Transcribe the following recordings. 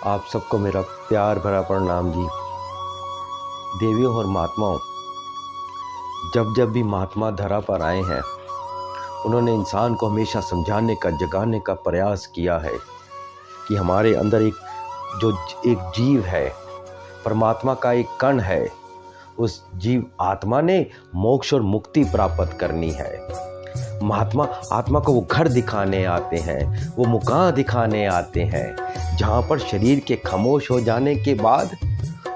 आप सबको मेरा प्यार भरा प्रणाम जी। देवियों और महात्माओं, जब जब भी महात्मा धरा पर आए हैं, उन्होंने इंसान को हमेशा समझाने का, जगाने का प्रयास किया है कि हमारे अंदर एक जीव है, परमात्मा का एक कण है। उस जीव आत्मा ने मोक्ष और मुक्ति प्राप्त करनी है। महात्मा आत्मा को वो घर दिखाने आते हैं, वो मुकाम दिखाने आते हैं जहाँ पर शरीर के खामोश हो जाने के बाद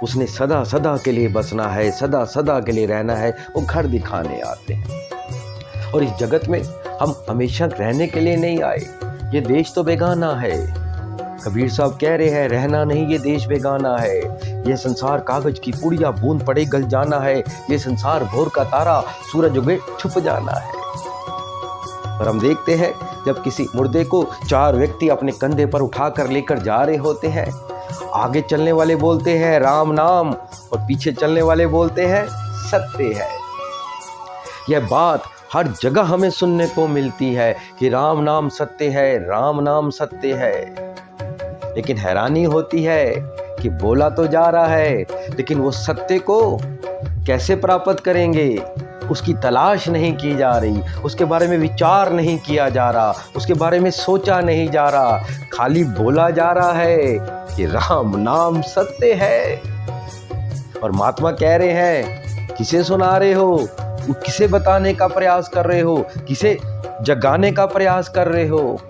उसने सदा सदा के लिए बसना है, सदा सदा के लिए रहना है। वो घर दिखाने आते हैं। और इस जगत में हम हमेशा रहने के लिए नहीं आए। ये देश तो बेगाना है। कबीर साहब कह रहे हैं, रहना नहीं ये देश बेगाना है। ये संसार कागज की पुड़िया, बूंद पड़े गल जाना है। ये संसार भोर का तारा, सूरज उगे छुप जाना है। और हम देखते हैं, जब किसी मुर्दे को चार व्यक्ति अपने कंधे पर उठाकर लेकर जा रहे होते हैं, आगे चलने वाले बोलते हैं राम नाम और पीछे चलने वाले बोलते हैं सत्य है। यह बात हर जगह हमें सुनने को मिलती है कि राम नाम सत्य है, राम नाम सत्य है। लेकिन हैरानी होती है कि बोला तो जा रहा है, लेकिन वो सत्य को कैसे प्राप्त करेंगे, उसकी तलाश नहीं की जा रही, उसके बारे में विचार नहीं किया जा रहा, उसके बारे में सोचा नहीं जा रहा। खाली बोला जा रहा है कि राम नाम सत्य है। और महात्मा कह रहे हैं, किसे सुना रहे हो, किसे बताने का प्रयास कर रहे हो, किसे जगाने का प्रयास कर रहे हो?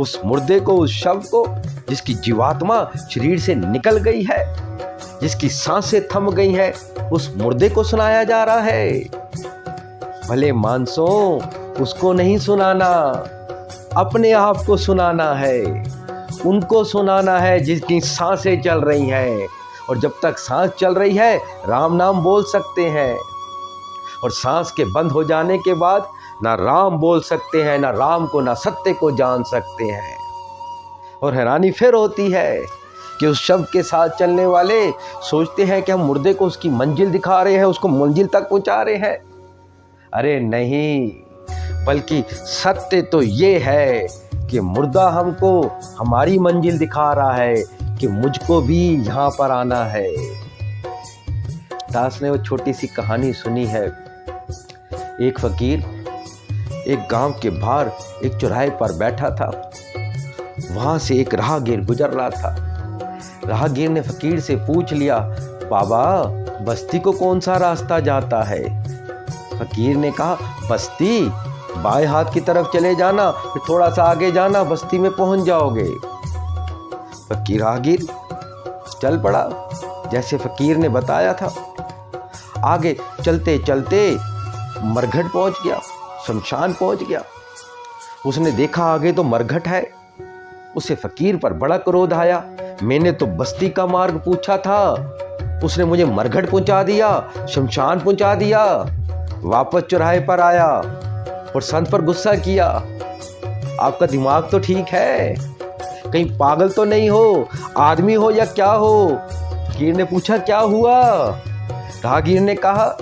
उस मुर्दे को, उस शव को, जिसकी जीवात्मा शरीर से निकल गई है, जिसकी सांसें थम गई हैं, उस मुर्दे को सुनाया जा रहा है। भले मानसों, उसको नहीं सुनाना, अपने आप को सुनाना है। उनको सुनाना है जिसकी सांसें चल रही हैं। और जब तक सांस चल रही है, राम नाम बोल सकते हैं। और सांस के बंद हो जाने के बाद ना राम बोल सकते हैं, ना राम को, ना सत्य को जान सकते हैं। और हैरानी फिर होती है कि उस शव के साथ चलने वाले सोचते हैं कि हम मुर्दे को उसकी मंजिल दिखा रहे हैं, उसको मंजिल तक पहुंचा रहे हैं। अरे नहीं, बल्कि सत्य तो ये है कि मुर्दा हमको हमारी मंजिल दिखा रहा है कि मुझको भी यहाँ पर आना है। दास ने वो छोटी सी कहानी सुनी है। एक फकीर एक गांव के बाहर एक चौराहे पर बैठा था। वहां से एक राहगीर गुजर रहा था। राहगीर ने फकीर से पूछ लिया, बाबा, बस्ती को कौन सा रास्ता जाता है? फकीर ने कहा, बस्ती बाएं हाथ की तरफ चले जाना, फिर थोड़ा सा आगे जाना, बस्ती में पहुंच जाओगे। फकीर राहगीर चल पड़ा जैसे फकीर ने बताया था। आगे चलते चलते मरघट पहुंच गया, शमशान पहुंच गया। उसने देखा आगे तो मरघट है। उसे फकीर पर बड़ा क्रोध आया। मैंने तो बस्ती का मार्ग पूछा था, उसने मुझे मरघट पहुंचा दिया, शमशान पहुंचा दिया। वापस चौराहे पर आया और संत पर गुस्सा किया, आपका दिमाग तो ठीक है, कहीं पागल तो नहीं हो, आदमी हो या क्या हो? फकीर ने पूछा, क्या हुआ? राहगीर ने कहा,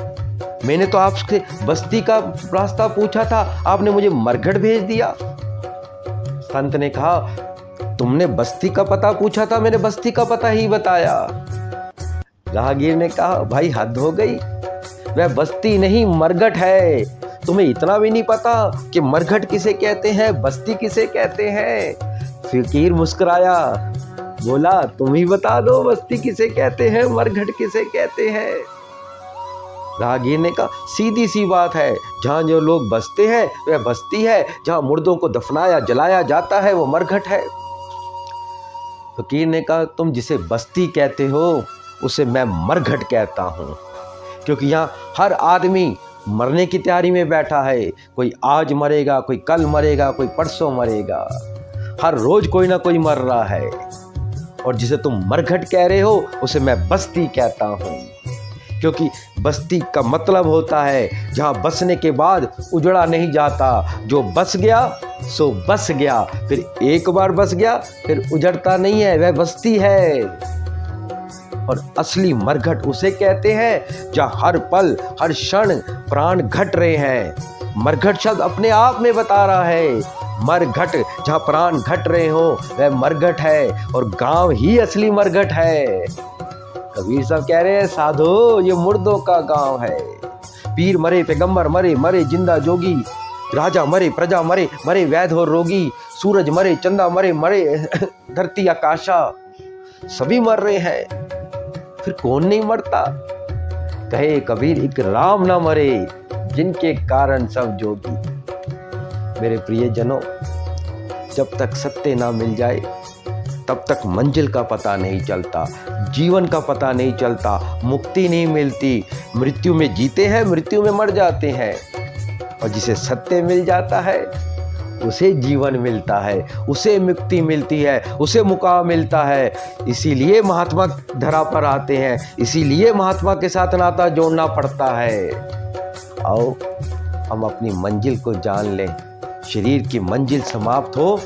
मैंने तो आपसे बस्ती का रास्ता पूछा था, आपने मुझे मरघट भेज दिया। संत ने कहा, तुमने बस्ती का पता पूछा था, मैंने बस्ती का पता ही बताया। राहगीर ने कहा, भाई हद हो गई, वह बस्ती नहीं मरघट है। तुम्हें इतना भी नहीं पता कि मरघट किसे कहते हैं, बस्ती किसे कहते हैं? फकीर मुस्कुराया, बोला, तुम ही बता दो, बस्ती किसे कहते हैं, मरघट किसे कहते हैं? राहगीर ने कहा, सीधी सी बात है, जहाँ जो लोग बसते हैं वह बस्ती है, जहाँ मुर्दों को दफनाया जलाया जाता है वो मरघट है। फकीर ने कहा, तुम जिसे बस्ती कहते हो उसे मैं मरघट कहता हूँ, क्योंकि यहाँ हर आदमी मरने की तैयारी में बैठा है। कोई आज मरेगा, कोई कल मरेगा, कोई परसों मरेगा, हर रोज कोई ना कोई मर रहा है। और जिसे तुम मरघट कह रहे हो उसे मैं बस्ती कहता हूँ, क्योंकि बस्ती का मतलब होता है जहाँ बसने के बाद उजड़ा नहीं जाता। जो बस गया सो बस गया, फिर एक बार बस गया फिर उजड़ता नहीं है, वह बस्ती है। और असली मरघट उसे कहते हैं जहाँ हर पल हर क्षण प्राण घट रहे हैं। मरघट शब्द अपने आप में बता रहा है, मरघट, जहाँ प्राण घट रहे हो वह मरघट है, और गांव ही असली मरघट है। कबीर साहब कह रहे हैं साधो ये मुर्दों का गांव है। पीर मरे, पैगंबर मरे, मरे जिंदा जोगी, राजा मरे, प्रजा मरे, मरे वैध और रोगी, सूरज मरे, चंदा मरे, मरे धरती आकाशा, सभी मर रहे हैं, फिर कौन नहीं मरता। कहे कबीर एक राम ना मरे, जिनके कारण सब जोगी। मेरे प्रिय जनों, जब तक सत्य ना मिल जाए तब तक मंजिल का पता नहीं चलता, जीवन का पता नहीं चलता, मुक्ति नहीं मिलती। मृत्यु में जीते हैं, मृत्यु में मर जाते हैं, और जिसे सत्य मिल जाता है उसे जीवन मिलता है, उसे मुक्ति मिलती है, उसे मुकाम मिलता है। इसीलिए महात्मा धरा पर आते हैं, इसीलिए महात्मा के साथ नाता जोड़ना पड़ता है। आओ हम अपनी मंजिल को जान लें। शरीर की मंजिल समाप्त हो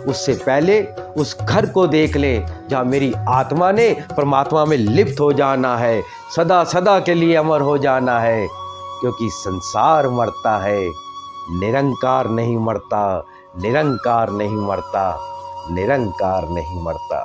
उससे पहले उस घर को देख लें जहाँ मेरी आत्मा ने परमात्मा में लिप्त हो जाना है, सदा सदा के लिए अमर हो जाना है। क्योंकि संसार मरता है, निरंकार नहीं मरता, निरंकार नहीं मरता, निरंकार नहीं मरता।